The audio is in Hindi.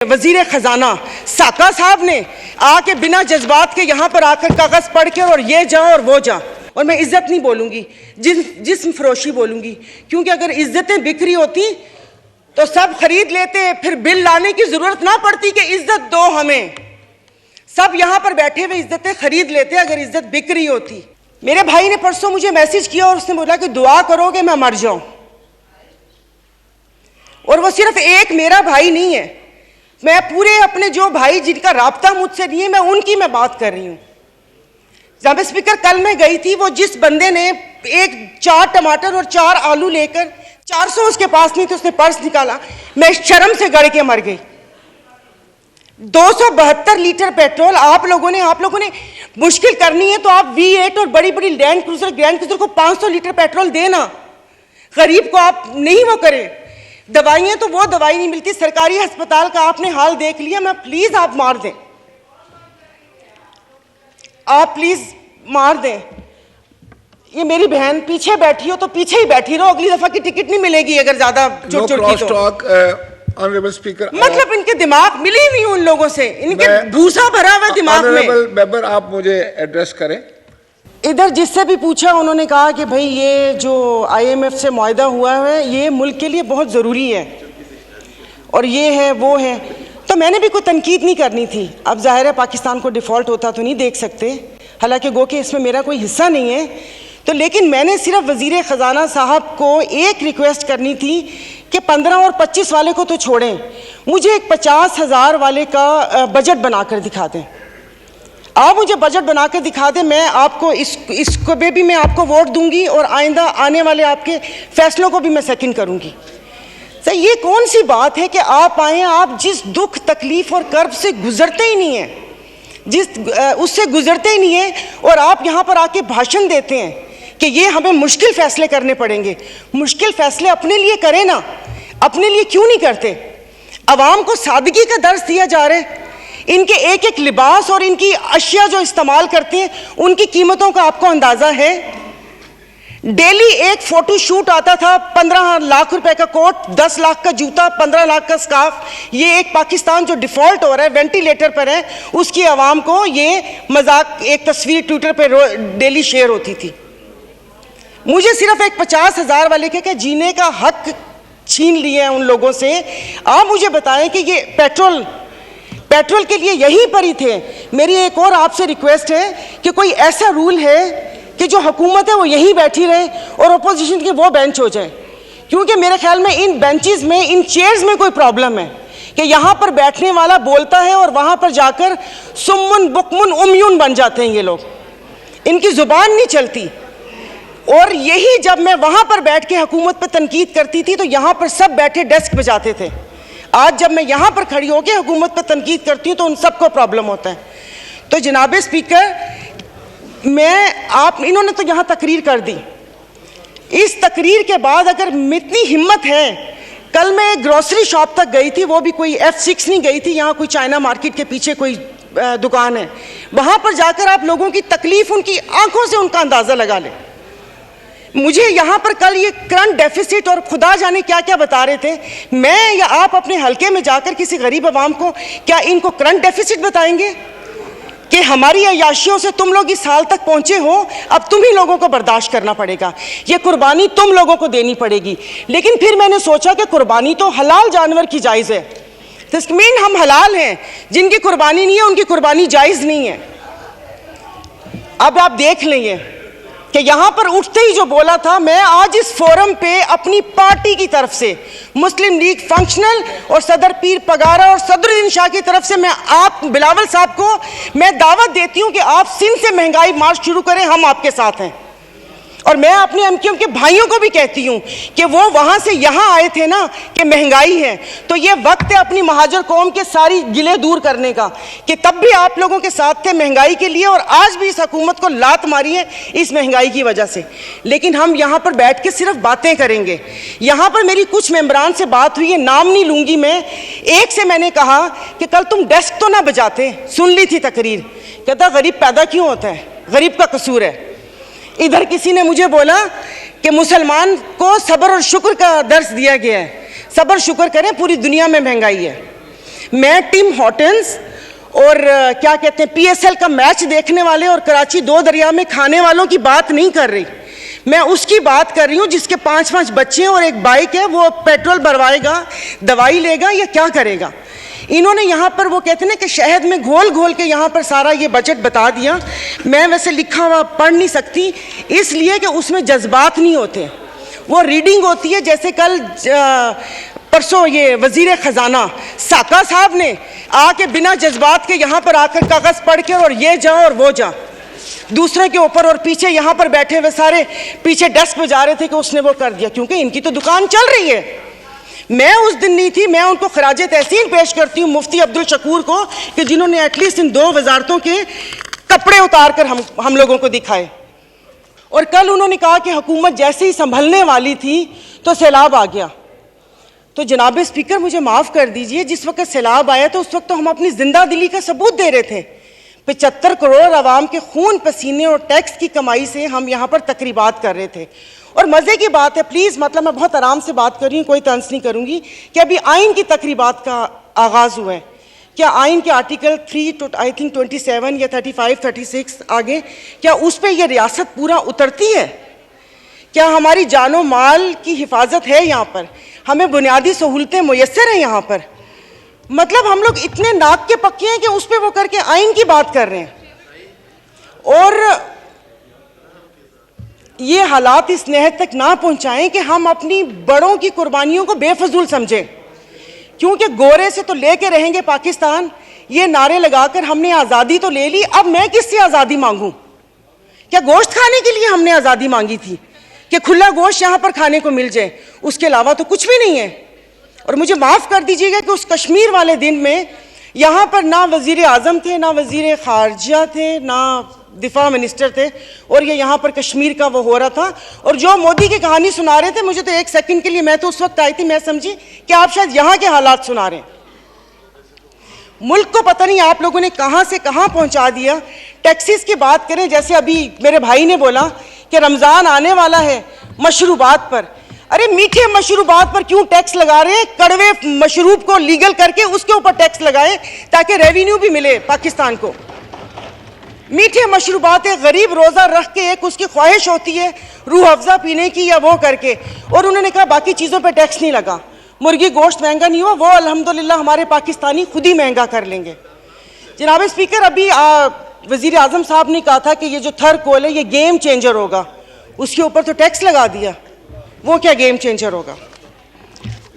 वजीर खजाना साका साहब ने आके बिना जज्बात के यहाँ पर आकर कागज पढ़ के और ये जा और वो जा, और मैं इज्जत नहीं बोलूंगी, जिस्म फरोशी बोलूंगी, क्योंकि अगर इज्जतें बिक्री होती तो सब खरीद लेते, फिर बिल लाने की जरूरत ना पड़ती कि इज्जत दो हमें। सब यहाँ पर बैठे हुए इज्जतें खरीद लेते अगर इज्जत बिक्री होती। मेरे भाई ने परसों मुझे मैसेज किया और उसने बोला कि दुआ करोगे मैं मर जाऊं, और वो सिर्फ एक मेरा भाई नहीं है, मैं पूरे अपने जो भाई जिनका राब्ता मुझसे नहीं है मैं उनकी मैं बात कर रही हूं। जनाब स्पीकर, कल मैं गई थी, वो जिस बंदे ने 4 टमाटर और 4 आलू लेकर 400 उसके पास नहीं तो उसने पर्स निकाला, मैं शर्म से गड़ के मर गई। 272 लीटर पेट्रोल आप लोगों ने मुश्किल करनी है तो आप V8 और बड़ी बड़ी ग्रैंड क्रूजर को 500 लीटर पेट्रोल देना, गरीब को आप नहीं वो करें। दवाइयां तो वो दवाई नहीं मिलती, सरकारी अस्पताल का आपने हाल देख लिया। मैं प्लीज आप मार दें, आप प्लीज मार दें। ये मेरी बहन पीछे बैठी हो तो पीछे ही बैठी रहो, अगली दफा की टिकट नहीं मिलेगी अगर ज्यादा चुट ऑनरेबल स्पीकर, मतलब इनके दिमाग मिली नहीं उन लोगों से, इनके भूसा भरा हुआ दिमाग में। ऑनरेबल मेंबर, आप मुझे एड्रेस करें। इधर जिससे भी पूछा उन्होंने कहा कि भाई ये जो IMF से मुआहदा हुआ है ये मुल्क के लिए बहुत ज़रूरी है और ये है वो है, तो मैंने भी कोई तनकीद नहीं करनी थी। अब जाहिर है पाकिस्तान को डिफ़ॉल्ट होता तो नहीं देख सकते, हालांकि गो कि इसमें मेरा कोई हिस्सा नहीं है, तो लेकिन मैंने सिर्फ वज़ीर ख़जाना साहब को एक रिक्वेस्ट करनी थी कि 15 और 25 वाले को तो छोड़ें, मुझे एक 50,000 वाले का बजट बना कर दिखा दें। आप मुझे बजट बना कर दिखा दें, मैं आपको इसको भी मैं आपको वोट दूंगी और आइंदा आने वाले आपके फैसलों को भी मैं सेकंड करूंगी। सर, ये कौन सी बात है कि आप आए, आप जिस दुख तकलीफ और कर्ब से गुजरते ही नहीं हैं, उससे गुजरते ही नहीं हैं, और आप यहाँ पर आके भाषण देते हैं कि ये हमें मुश्किल फैसले करने पड़ेंगे। मुश्किल फैसले अपने लिए करें ना, अपने लिए क्यों नहीं करते? अवाम को सादगी का दर्स दिया जा रहा है, इनके एक एक लिबास और इनकी अशिया जो इस्तेमाल करते हैं उनकी कीमतों का आपको अंदाजा है। डेली एक फोटो शूट आता था, 15 लाख रुपए का कोट, 10 लाख का जूता, 15 लाख का स्कार्फ। ये एक पाकिस्तान जो डिफॉल्ट हो रहा है, वेंटिलेटर पर है, उसकी आवाम को ये मजाक एक तस्वीर ट्विटर पर डेली शेयर होती थी। मुझे सिर्फ एक 50,000 वाले के जीने का हक छीन लिया है उन लोगों से। आप मुझे बताएं कि ये पेट्रोल के लिए यहीं पर ही थे। मेरी एक और आपसे रिक्वेस्ट है कि कोई ऐसा रूल है कि जो हुकूमत है वो यहीं बैठी रहे और अपोजिशन के वो बेंच हो जाए, क्योंकि मेरे ख्याल में इन बेंचेस में, इन चेयर्स में कोई प्रॉब्लम है कि यहाँ पर बैठने वाला बोलता है और वहाँ पर जाकर सुम्मुन बुकमुन उम्यून बन जाते हैं ये लोग, इनकी जुबान नहीं चलती। और यही जब मैं वहाँ पर बैठ के हुकूमत पर तनकीद करती थी तो यहाँ पर सब बैठे डेस्क बजाते थे। आज जब मैं यहाँ पर खड़ी होकर हुकूमत पर तनकीद करती हूँ तो उन सबको प्रॉब्लम होता है। तो जनाब स्पीकर, इन्होंने तो यहाँ तकरीर कर दी, इस तकरीर के बाद अगर इतनी हिम्मत है, कल मैं एक ग्रोसरी शॉप तक गई थी, वो भी कोई F6 नहीं गई थी, यहाँ कोई चाइना मार्केट के पीछे कोई दुकान है, वहाँ पर जाकर आप लोगों की तकलीफ, उनकी आंखों से उनका अंदाज़ा लगा लें। मुझे यहाँ पर कल ये करंट डेफिसिट और खुदा जाने क्या क्या बता रहे थे, मैं या आप अपने हलके में जाकर किसी गरीब आवाम को क्या इनको करंट डेफिसिट बताएंगे कि हमारी अयाशियों से तुम लोग इस साल तक पहुंचे हो, अब तुम ही लोगों को बर्दाश्त करना पड़ेगा, ये कुर्बानी तुम लोगों को देनी पड़ेगी। लेकिन फिर मैंने सोचा कि कुर्बानी तो हलाल जानवर की जायज़ है, तो इसका मीन हम हलाल हैं, जिनकी कुर्बानी नहीं है उनकी कुर्बानी जायज़ नहीं है। अब आप देख लेंगे कि यहाँ पर उठते ही जो बोला था, मैं आज इस फोरम पे अपनी पार्टी की तरफ से, मुस्लिम लीग फंक्शनल और सदर पीर पगारा और सदरुद्दीन शाह की तरफ से मैं आप बिलावल साहब को मैं दावत देती हूँ कि आप सिंध से महंगाई मार्च शुरू करें, हम आपके साथ हैं। और मैं अपने MQM के भाइयों को भी कहती हूँ कि वो वहाँ से यहाँ आए थे ना कि महंगाई है, तो ये वक्त है अपनी महाजर कौम के सारी गिले दूर करने का, कि तब भी आप लोगों के साथ थे महंगाई के लिए और आज भी इस हुकूमत को लात मारी है इस महंगाई की वजह से। लेकिन हम यहाँ पर बैठ के सिर्फ बातें करेंगे। यहाँ पर मेरी कुछ मेंबरान से बात हुई है, नाम नहीं लूँगी मैं, एक से मैंने कहा कि कल तुम डेस्क तो ना बजाते, सुन ली थी तकरीर, कहता गरीब पैदा क्यों होता है, गरीब का कसूर है। इधर किसी ने मुझे बोला कि मुसलमान को सब्र और शुक्र का दर्स दिया गया है, सब्र शुक्र करें, पूरी दुनिया में महंगाई है। मैं टिम हॉर्टन्स और क्या कहते हैं PSL का मैच देखने वाले और कराची दो दरिया में खाने वालों की बात नहीं कर रही। मैं उसकी बात कर रही हूँ जिसके 5-5 बच्चे और एक बाइक है, वो पेट्रोल भरवाएगा, दवाई लेगा या क्या करेगा। इन्होंने यहाँ पर वो कहते हैं ना कि शहद में घोल घोल के यहाँ पर सारा ये बजट बता दिया। मैं वैसे लिखा हुआ पढ़ नहीं सकती इसलिए कि उसमें जज्बात नहीं होते, वो रीडिंग होती है। जैसे कल परसों ये वजीर ख़जाना साका साहब ने आके बिना जज्बात के यहाँ पर आकर कागज़ पढ़ के और ये जा और वो जा दूसरे के ऊपर, और पीछे यहाँ पर बैठे हुए सारे पीछे डेस्क पे जा रहे थे कि उसने वो कर दिया, क्योंकि इनकी तो दुकान चल रही है। मैं उस दिन नहीं थी, मैं उनको खराजे तहसीन पेश करती हूँ मुफ्ती अब्दुल शकूर को कि जिन्होंने एटलीस्ट इन 2 वजारतों के कपड़े उतार कर हम लोगों को दिखाए। और कल उन्होंने कहा कि हुकूमत जैसे ही संभलने वाली थी तो सैलाब आ गया। तो जनाब स्पीकर मुझे माफ़ कर दीजिए, जिस वक्त सैलाब आया तो उस वक्त तो हम अपनी जिंदा दिली का सबूत दे रहे थे। 75 करोड़ आवाम के खून पसीने और टैक्स की कमाई से हम यहाँ पर तकरीबात कर रहे थे। और मज़े की बात है, प्लीज़ मतलब मैं बहुत आराम से बात कर रही हूँ, कोई तंज नहीं करूँगी, कि अभी आइन की तकरीबात का आगाज़ हुआ है। क्या आइन के आर्टिकल 3 आई थिंक 27 या 35-36 आगे, क्या उस पर यह रियासत पूरा उतरती है? क्या हमारी जानो माल की हिफाजत है यहाँ पर? हमें बुनियादी सहूलतें मुयस्सर हैं यहाँ पर? मतलब हम लोग इतने नाक के पक्के हैं कि उस पर वो करके आइन की बात कर रहे हैं। और ये हालात इस नहद तक ना पहुंचाएं कि हम अपनी बड़ों की कुर्बानियों को बेफजूल समझें, क्योंकि गोरे से तो लेके रहेंगे पाकिस्तान, ये नारे लगाकर हमने आज़ादी तो ले ली, अब मैं किससे आज़ादी मांगूं? क्या गोश्त खाने के लिए हमने आज़ादी मांगी थी कि खुला गोश्त यहाँ पर खाने को मिल जाए? उसके अलावा तो कुछ भी नहीं है। और मुझे माफ़ कर दीजिएगा कि उस कश्मीर वाले दिन में यहाँ पर ना वज़ीर आज़म थे, ना वज़ीर ख़ारजा थे, ना दिफा मिनिस्टर थे, और ये यहाँ पर कश्मीर का वो हो रहा था। और जो मोदी की कहानी सुना रहे थे, मुझे तो एक सेकंड के लिए, मैं तो उस वक्त आई थी, मैं समझी कि आप शायद यहाँ के हालात सुना रहे हैं। मुल्क को पता नहीं आप लोगों ने कहाँ से कहाँ पहुँचा दिया। टैक्सीज की बात करें, जैसे अभी मेरे भाई ने बोला कि रमज़ान आने वाला है, मशरूबात पर, अरे मीठे मशरूबात पर क्यों टैक्स लगा रहे हैं? कड़वे मशरूब को लीगल करके उसके ऊपर टैक्स लगाएं ताकि रेवेन्यू भी मिले पाकिस्तान को। मीठे मशरूबात एक गरीब रोज़ा रख के एक उसकी ख्वाहिश होती है रूह अफ़ज़ा पीने की या वो करके, और उन्होंने कहा बाकी चीज़ों पे टैक्स नहीं लगा। मुर्गी गोश्त महंगा नहीं हुआ, वो अल्हम्दुलिल्लाह हमारे पाकिस्तानी खुद ही महंगा कर लेंगे। जनाब स्पीकर, अभी वज़ीर आज़म साहब ने कहा था कि ये जो थर कोल है ये गेम चेंजर होगा, उसके ऊपर तो टैक्स लगा दिया। वो क्या गेम चेंजर होगा?